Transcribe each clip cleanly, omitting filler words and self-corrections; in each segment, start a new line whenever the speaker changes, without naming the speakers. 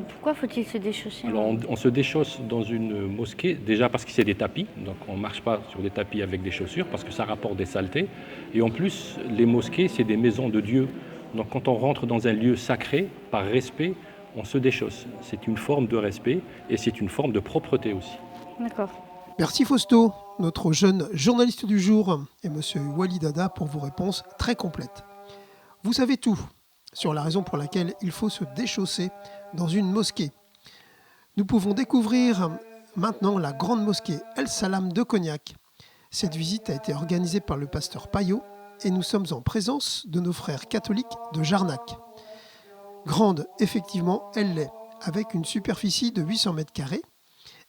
Pourquoi faut-il se déchausser?
Alors on se déchausse dans une mosquée, déjà parce que c'est des tapis, donc on ne marche pas sur des tapis avec des chaussures, parce que ça rapporte des saletés. Et en plus, les mosquées, c'est des maisons de Dieu. Donc quand on rentre dans un lieu sacré, par respect, on se déchausse. C'est une forme de respect et c'est une forme de propreté aussi.
D'accord.
Merci Fausto, notre jeune journaliste du jour, et monsieur Walidada pour vos réponses très complètes. Vous savez tout sur la raison pour laquelle il faut se déchausser dans une mosquée. Nous pouvons découvrir maintenant la grande mosquée El Salam de Cognac. Cette visite a été organisée par le pasteur Payot et nous sommes en présence de nos frères catholiques de Jarnac. Grande, effectivement, elle l'est, avec une superficie de 800 mètres carrés.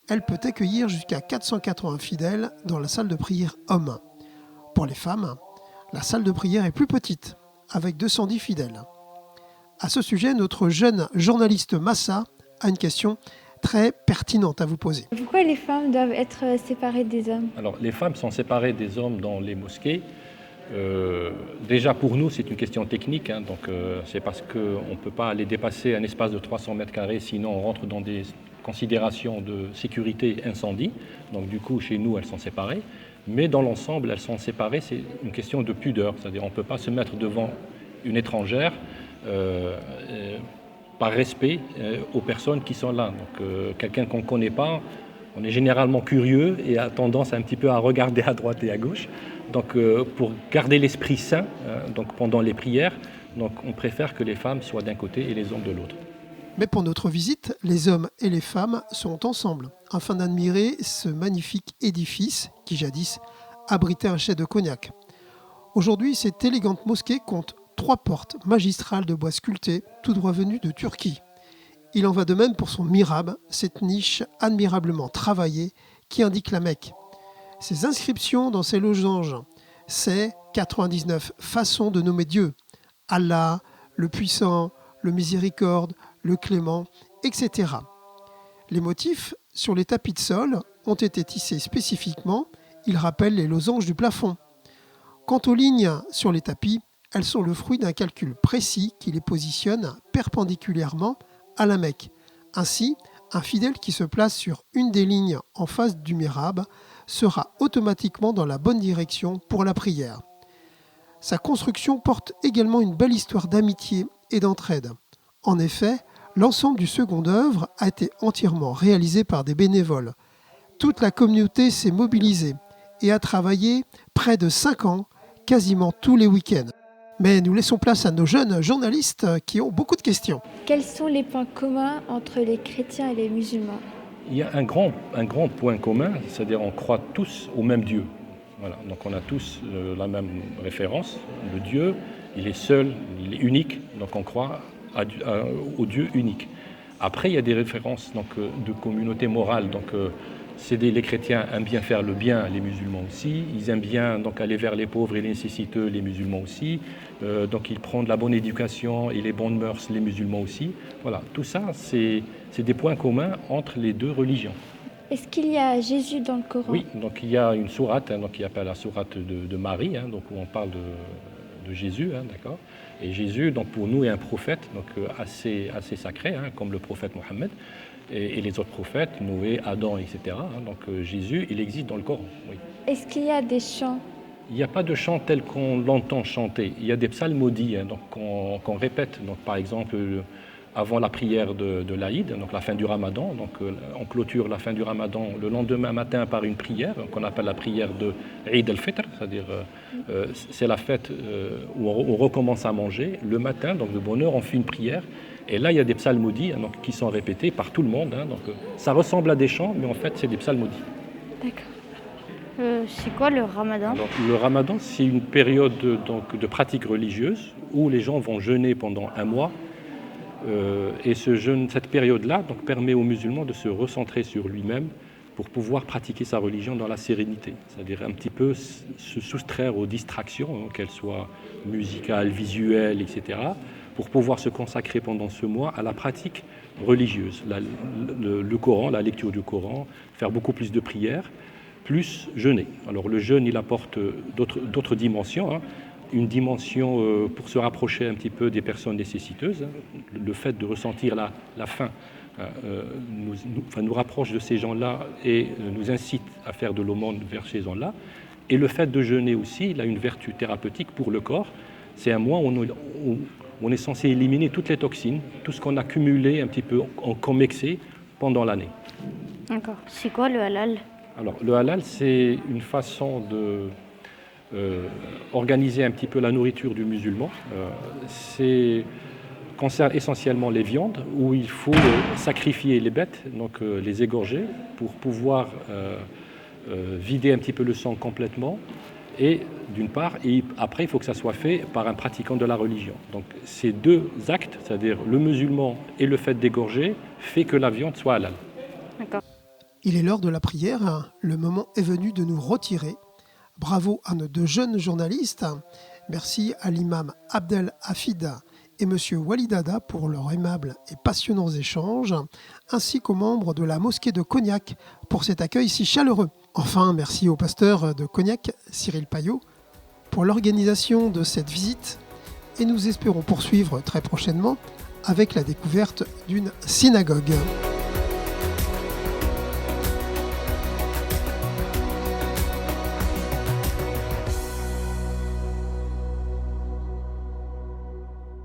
Elle peut accueillir jusqu'à 480 fidèles dans la salle de prière hommes. Pour les femmes, la salle de prière est plus petite, avec 210 fidèles. À ce sujet, notre jeune journaliste Massa a une question très pertinente à vous poser.
Pourquoi les femmes doivent être séparées des hommes?
Alors les femmes sont séparées des hommes dans les mosquées. Déjà pour nous c'est une question technique, c'est parce qu'on ne peut pas aller dépasser un espace de 300 mètres carrés, sinon on rentre dans des considérations de sécurité incendie. Donc du coup chez nous elles sont séparées, mais dans l'ensemble elles sont séparées, c'est une question de pudeur, c'est-à-dire on ne peut pas se mettre devant une étrangère par respect aux personnes qui sont là. Donc quelqu'un qu'on ne connaît pas, on est généralement curieux et a tendance un petit peu à regarder à droite et à gauche. Donc pour garder l'esprit sain donc pendant les prières, donc on préfère que les femmes soient d'un côté et les hommes de l'autre.
Mais pour notre visite, les hommes et les femmes sont ensemble afin d'admirer ce magnifique édifice qui jadis abritait un chai de Cognac. Aujourd'hui, cette élégante mosquée compte 3 portes magistrales de bois sculpté, tout droit venues de Turquie. Il en va de même pour son mihrab, cette niche admirablement travaillée qui indique la Mecque. Ces inscriptions dans ces losanges, c'est 99 façons de nommer Dieu. Allah, le puissant, le miséricorde, le clément, etc. Les motifs sur les tapis de sol ont été tissés spécifiquement, ils rappellent les losanges du plafond. Quant aux lignes sur les tapis, elles sont le fruit d'un calcul précis qui les positionne perpendiculairement à la Mecque. Ainsi, un fidèle qui se place sur une des lignes en face du mihrab sera automatiquement dans la bonne direction pour la prière. Sa construction porte également une belle histoire d'amitié et d'entraide. En effet, l'ensemble du second œuvre a été entièrement réalisé par des bénévoles. Toute la communauté s'est mobilisée et a travaillé près de 5 ans, quasiment tous les week-ends. Mais nous laissons place à nos jeunes journalistes qui ont beaucoup de questions.
Quels sont les points communs entre les chrétiens et les musulmans?
Il y a un grand point commun, c'est-à-dire on croit tous au même Dieu. Voilà. Donc on a tous la même référence. Le Dieu, il est seul, il est unique, donc on croit au Dieu unique. Après, il y a des références de communauté morale. Les chrétiens aiment bien faire le bien, les musulmans aussi. Ils aiment bien aller vers les pauvres et les nécessiteux, les musulmans aussi. Ils prennent la bonne éducation et les bonnes mœurs, les musulmans aussi. Voilà, tout ça, c'est des points communs entre les deux religions.
Est-ce qu'il y a Jésus dans le Coran?
Oui, donc il y a une sourate qui appelle la sourate de Marie, où on parle de Jésus, d'accord. Et Jésus, pour nous, est un prophète assez sacré, comme le prophète Mohammed. Et les autres prophètes, Noé, Adam, etc. Jésus, il existe dans le Coran. Oui.
Est-ce qu'il y a des chants?
Il n'y a pas de chant tel qu'on l'entend chanter. Il y a des psalmodies qu'on répète. Par exemple, avant la prière de l'Aïd, la fin du Ramadan. On clôture la fin du Ramadan le lendemain matin par une prière qu'on appelle la prière de Eid al-Fitr, c'est-à-dire c'est la fête où on recommence à manger. Le matin, de bonne heure, on fait une prière. Et là, il y a des psalmodies qui sont répétées par tout le monde. Ça ressemble à des chants, mais en fait, c'est des psalmodies.
D'accord.
C'est quoi le ramadan?
Alors, le ramadan, c'est une période de pratique religieuse où les gens vont jeûner pendant un mois. Et cette période-là permet aux musulmans de se recentrer sur lui-même pour pouvoir pratiquer sa religion dans la sérénité. C'est-à-dire un petit peu se soustraire aux distractions, qu'elles soient musicales, visuelles, etc., pour pouvoir se consacrer pendant ce mois à la pratique religieuse, le Coran, la lecture du Coran, faire beaucoup plus de prières, plus jeûner. Alors le jeûne, il apporte d'autres dimensions. une dimension pour se rapprocher un petit peu des personnes nécessiteuses. Le fait de ressentir la faim nous rapproche de ces gens-là et nous incite à faire de l'aumône vers ces gens-là. Et le fait de jeûner aussi, il a une vertu thérapeutique pour le corps. C'est un mois où on est censé éliminer toutes les toxines, tout ce qu'on a cumulé un petit peu comme excès pendant l'année.
D'accord. C'est quoi le halal?
Alors, le halal, c'est une façon de organiser un petit peu la nourriture du musulman. C'est concerne essentiellement les viandes, où il faut sacrifier les bêtes, donc les égorger, pour pouvoir vider un petit peu le sang complètement. Et d'une part, et après, il faut que ça soit fait par un pratiquant de la religion. Donc ces deux actes, c'est-à-dire le musulman et le fait d'égorger, fait que la viande soit halal.
D'accord.
Il est l'heure de la prière. Le moment est venu de nous retirer. Bravo à nos deux jeunes journalistes. Merci à l'imam Abdel Hafid et M. Walidada pour leurs aimables et passionnants échanges, ainsi qu'aux membres de la mosquée de Cognac pour cet accueil si chaleureux. Enfin, merci au pasteur de Cognac, Cyril Payot, pour l'organisation de cette visite, et nous espérons poursuivre très prochainement avec la découverte d'une synagogue.